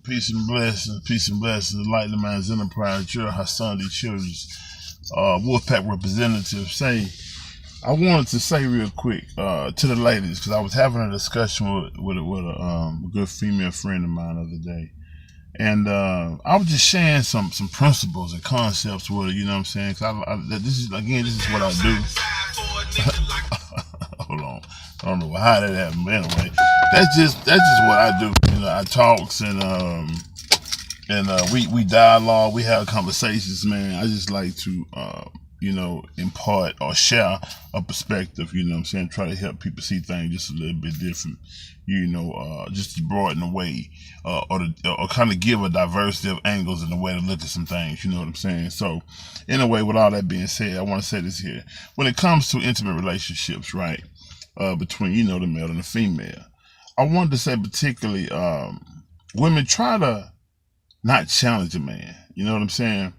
Peace and blessings. Enlightening Man's Enterprise. You're Hassan D. Children's Wolfpack representative. I wanted to say real quick to the ladies, because I was having a discussion with a good female friend of mine the other day. And I was just sharing some principles and concepts with her, you know what I'm saying? Because this is what I do. Hold on. I don't know how that happened, but anyway, that's just what I do. You know, I talks and we dialogue, we have conversations, man. I just like to impart or share a perspective, you know what I'm saying, try to help people see things just a little bit different, just to broaden the way, or kind of give a diversity of angles and a way to look at some things, you know what I'm saying. So anyway, with all that being said, I want to say this here. When it comes to intimate relationships, right, between, the male and the female, I wanted to say particularly, women try to not challenge a man, you know what I'm saying?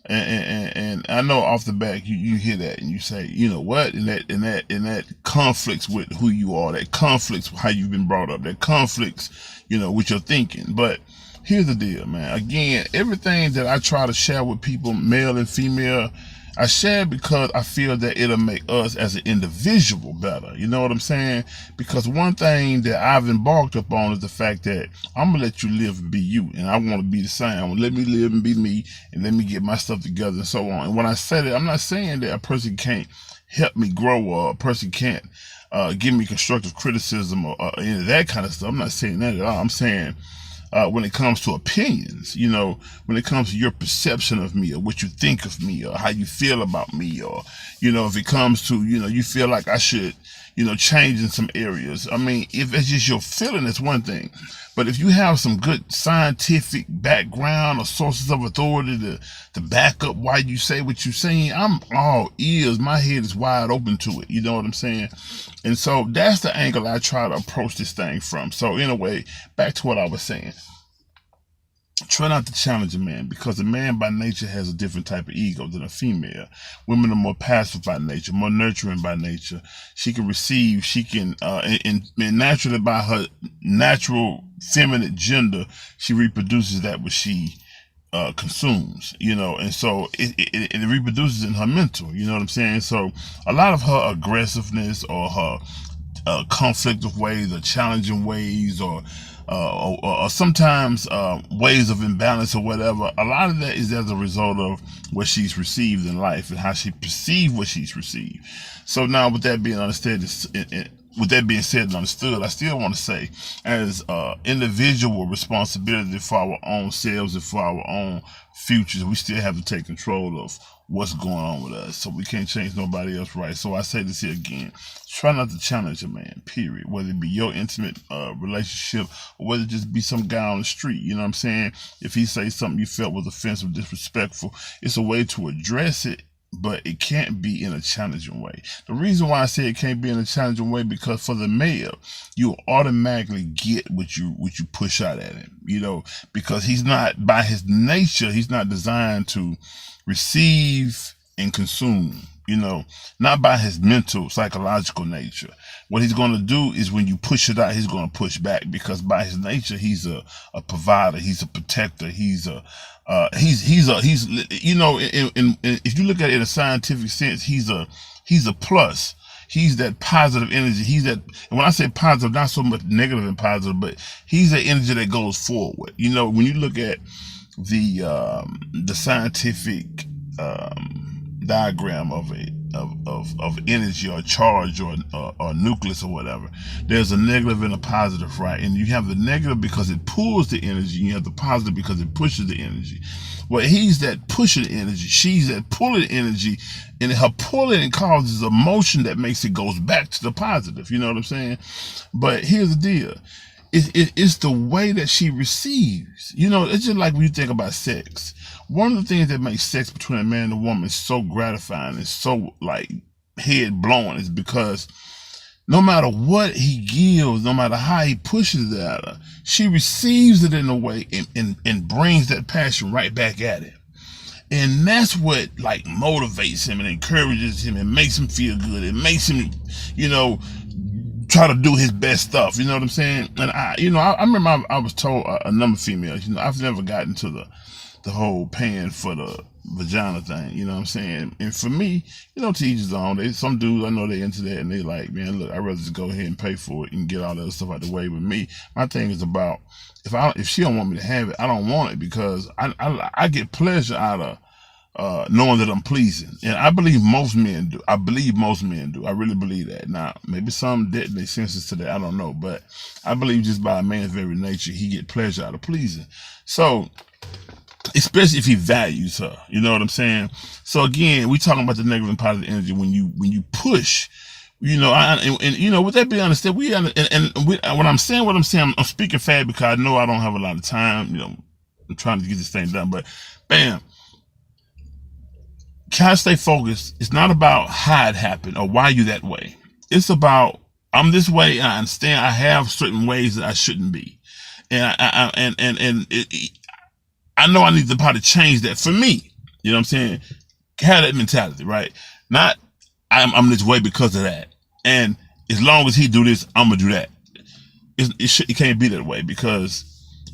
And I know off the back you hear that and you say, you know what, and that conflicts with who you are, that conflicts with how you've been brought up, that conflicts, with your thinking. But here's the deal, man. Again, everything that I try to share with people, male and female, I share because I feel that it'll make us as an individual better. You know what I'm saying? Because one thing that I've embarked upon is the fact that I'm going to let you live and be you. And I want to be the same. I want to let me live and be me and let me get my stuff together and so on. And when I say that, I'm not saying that a person can't help me grow or a person can't give me constructive criticism or any of that kind of stuff. I'm not saying that at all. I'm saying when it comes to opinions, when it comes to your perception of me or what you think of me or how you feel about me, or, if it comes to, you feel like I should, change in some areas. I mean, if it's just your feeling, it's one thing. But if you have some good scientific background or sources of authority to back up why you say what you're saying, I'm all ears. My head is wide open to it. You know what I'm saying? And so that's the angle I try to approach this thing from. So anyway, back to what I was saying. Try not to challenge a man, because a man by nature has a different type of ego than a female. Women are more passive by nature, more nurturing by nature. She can receive, and naturally by her natural feminine gender, she reproduces that which she consumes, and so it reproduces in her mental, you know what I'm saying? So a lot of her aggressiveness or her conflictive ways or challenging ways or sometimes ways of imbalance or whatever, a lot of that is as a result of what she's received in life and how she perceived what she's received. So now with that being understood, with that being said and understood, I still want to say, as individual responsibility for our own selves and for our own futures, we still have to take control of what's going on with us. So we can't change nobody else, right? So I say this here again. Try not to challenge a man, period. Whether it be your intimate relationship or whether it just be some guy on the street, you know what I'm saying? If he says something you felt was offensive, disrespectful, it's a way to address it, but it can't be in a challenging way. The reason why I say it can't be in a challenging way, because for the male, you automatically get what you push out at him, because he's not, by his nature, he's not designed to receive and consume, not by his mental, psychological nature. What he's going to do is when you push it out, he's going to push back, because by his nature, he's a provider, he's a protector, he's if you look at it in a scientific sense, he's a plus. He's that positive energy. He's that, and when I say positive, not so much negative and positive, but he's that energy that goes forward. When you look at the scientific diagram of energy or charge or nucleus or whatever, there's a negative and a positive, right? And you have the negative because it pulls the energy, and you have the positive because it pushes the energy. Well, he's that pushing energy, she's that pulling energy, and her pulling causes a motion that makes it goes back to the positive. You know what I'm saying? But here's the deal. It's the way that she receives. It's just like when you think about sex. One of the things that makes sex between a man and a woman so gratifying and so like head blowing is because no matter what he gives, no matter how he pushes it at her, she receives it in a way and brings that passion right back at him. And that's what like motivates him and encourages him and makes him feel good. It makes him, try to do his best stuff. You know what I'm saying? And I remember I was told a number of females, I've never gotten to the whole paying for the vagina thing, you know what I'm saying? And for me, to each his own. Some dudes, I know they into that, and they like, man, look, I'd rather just go ahead and pay for it and get all that other stuff out the way. With me, my thing is about, if she don't want me to have it, I don't want it, because I get pleasure out of knowing that I'm pleasing. And I believe most men do. I really believe that. Now, maybe some didn't, they senses to that, I don't know. But I believe just by a man's very nature, he get pleasure out of pleasing. So, especially if he values her, you know what I'm saying? So again, we talking about the negative and positive energy when you push, with that being understood, when I'm saying what I'm saying, I'm speaking fast because I know I don't have a lot of time. I'm trying to get this thing done, but bam, can I stay focused? It's not about how it happened or why you that way. It's about, I'm this way, and I understand I have certain ways that I shouldn't be, and I know I need to probably change that for me. You know what I'm saying? Have that mentality, right? Not I'm this way because of that. And as long as he do this, I'm gonna do that. It can't be that way, because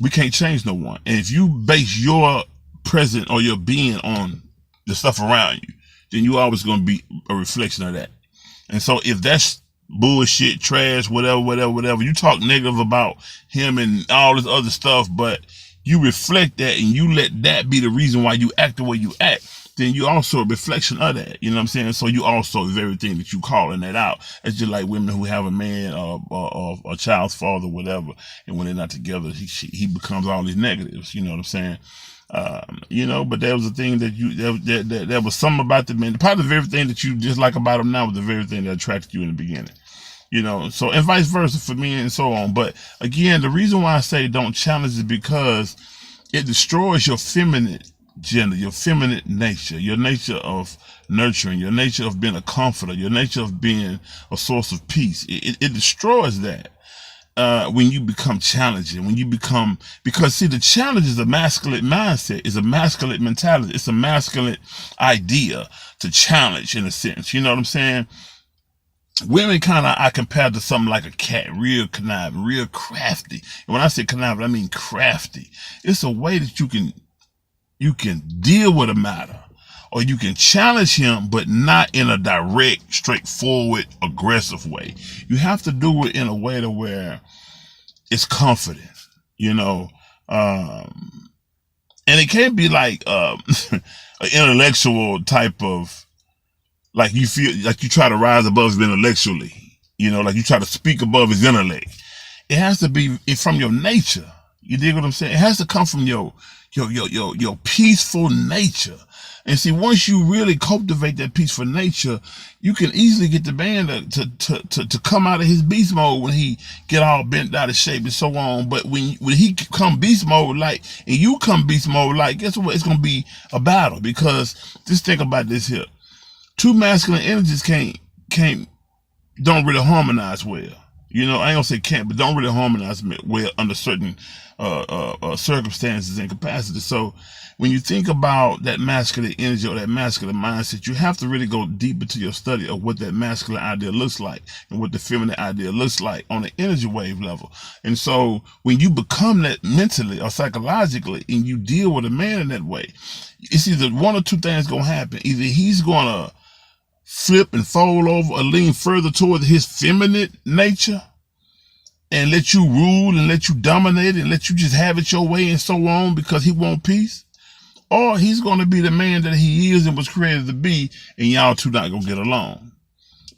we can't change no one. And if you base your present or your being on the stuff around you, then you always gonna be a reflection of that. And so if that's bullshit, trash, whatever, you talk negative about him and all this other stuff, but you reflect that and you let that be the reason why you act the way you act, then you also a reflection of that. You know what I'm saying? So you also is everything that you calling that out. It's just like women who have a man or a child's father, whatever, and when they're not together, he becomes all these negatives. You know what I'm saying? But there was a thing that there was something about the man. Part of the very thing that you dislike about him now was the very thing that attracted you in the beginning. So, and vice versa for me and so on. But again, the reason why I say don't challenge is because it destroys your feminine gender, your feminine nature, your nature of nurturing, your nature of being a comforter, your nature of being a source of peace. It destroys that when you become challenging, because see, the challenge is a masculine mindset, is a masculine mentality. It's a masculine idea to challenge, in a sense. You know what I'm saying? Women I compare to something like a cat, real conniving, real crafty. And when I say conniving, I mean crafty. It's a way that you can deal with a matter, or you can challenge him, but not in a direct, straightforward, aggressive way. You have to do it in a way to where it's confident, and it can't be like an intellectual type of, like you feel like you try to rise above him intellectually, like you try to speak above his intellect. It has to be from your nature. You dig what I'm saying? It has to come from your peaceful nature. And see, once you really cultivate that peaceful nature, you can easily get the man to come out of his beast mode when he get all bent out of shape and so on. But when he come beast mode like, and you come beast mode like, guess what? It's gonna be a battle, because just think about this here. Two masculine energies don't really harmonize well. I ain't gonna say can't, but don't really harmonize well under certain circumstances and capacities. So when you think about that masculine energy or that masculine mindset, you have to really go deep into your study of what that masculine idea looks like and what the feminine idea looks like on the energy wave level. And so when you become that mentally or psychologically and you deal with a man in that way, it's either one or two things gonna happen. Either he's gonna flip and fold over or lean further toward his feminine nature and let you rule and let you dominate and let you just have it your way and so on, because he want peace. Or he's going to be the man that he is and was created to be, and y'all two not going to get along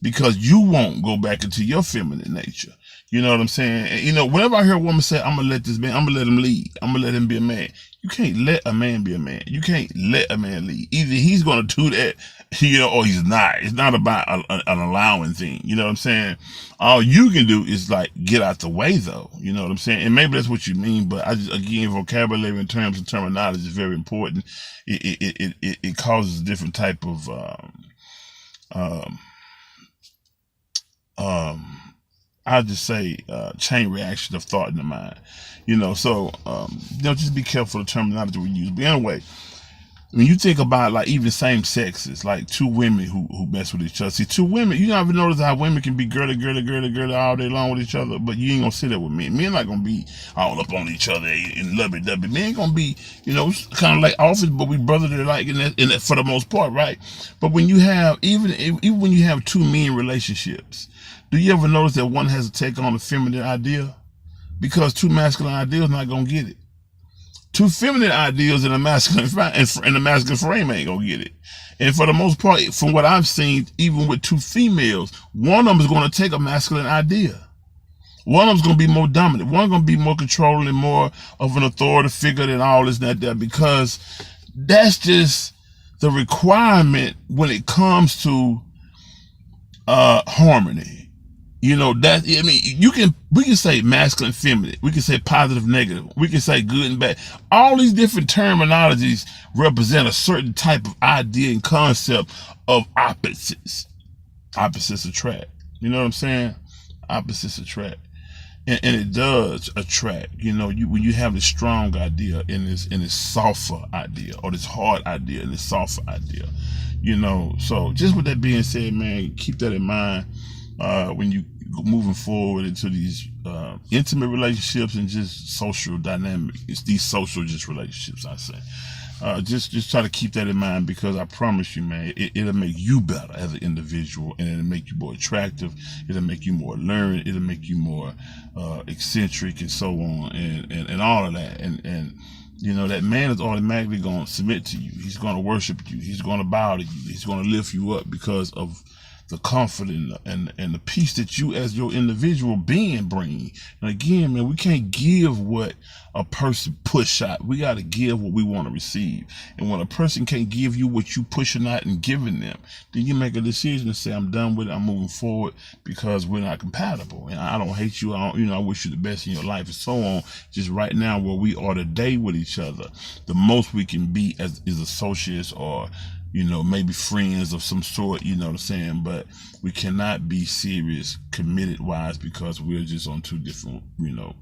because you won't go back into your feminine nature. You know what I'm saying? And, whenever I hear a woman say, I'm going to let this man, I'm going to let him lead, I'm going to let him be a man. You can't let a man be a man. You can't let a man lead. Either he's going to do that, or he's not. It's not about an allowing thing. You know what I'm saying? All you can do is like get out the way, though. You know what I'm saying? And maybe that's what you mean, but again, vocabulary in terms of terminology is very important. It causes a different type of I'll just say chain reaction of thought in the mind. So just be careful of the terminology we use. But anyway, when you think about like even same sexes, like two women who mess with each other. See, two women, you never notice how women can be girly all day long with each other, but you ain't gonna sit there with men. Men not gonna be all up on each other and lovey-dovey. Men ain't gonna be, kind of like office, but we brotherly like in that for the most part, right? But when you have even when you have two men relationships, do you ever notice that one has to take on a feminine idea? Because two masculine ideas not gonna get it. Two feminine ideals in a masculine frame ain't gonna get it. And for the most part, from what I've seen, even with two females, one of them is gonna take a masculine idea. One of them's gonna be more dominant. One gonna be more controlling, more of an authority figure than all this and that, because that's just the requirement when it comes to harmony. We can say masculine, feminine. We can say positive, negative. We can say good and bad. All these different terminologies represent a certain type of idea and concept of opposites. Opposites attract. You know what I'm saying? Opposites attract. And it does attract. When you have this strong idea and this softer idea, or this hard idea and this softer idea. So just with that being said, man, keep that in mind. When you moving forward into these intimate relationships and just social dynamics, it's these social just relationships, I say. Just try to keep that in mind, because I promise you, man, it'll make you better as an individual, and it'll make you more attractive. It'll make you more learned. It'll make you more eccentric and so on, and all of that. And that man is automatically going to submit to you. He's going to worship you. He's going to bow to you. He's going to lift you up because of the comfort and the peace that you as your individual being bring. And again, man, we can't give what a person push out. We got to give what we want to receive. And when a person can't give you what you pushing out and giving them, then you make a decision to say, I'm done with it. I'm moving forward, because we're not compatible. And I don't hate you. I wish you the best in your life and so on. Just right now, where we are today with each other, the most we can be is associates, or maybe friends of some sort, you know what I'm saying? But we cannot be serious, committed wise, because we're just on two different, we're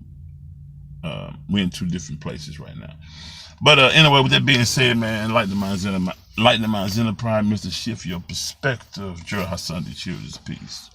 in two different places right now. But anyway, with that being said, man, Enlightening Minds Enterprise, Mr. Shift Your Perspective, Joe Sunday Children's Peace.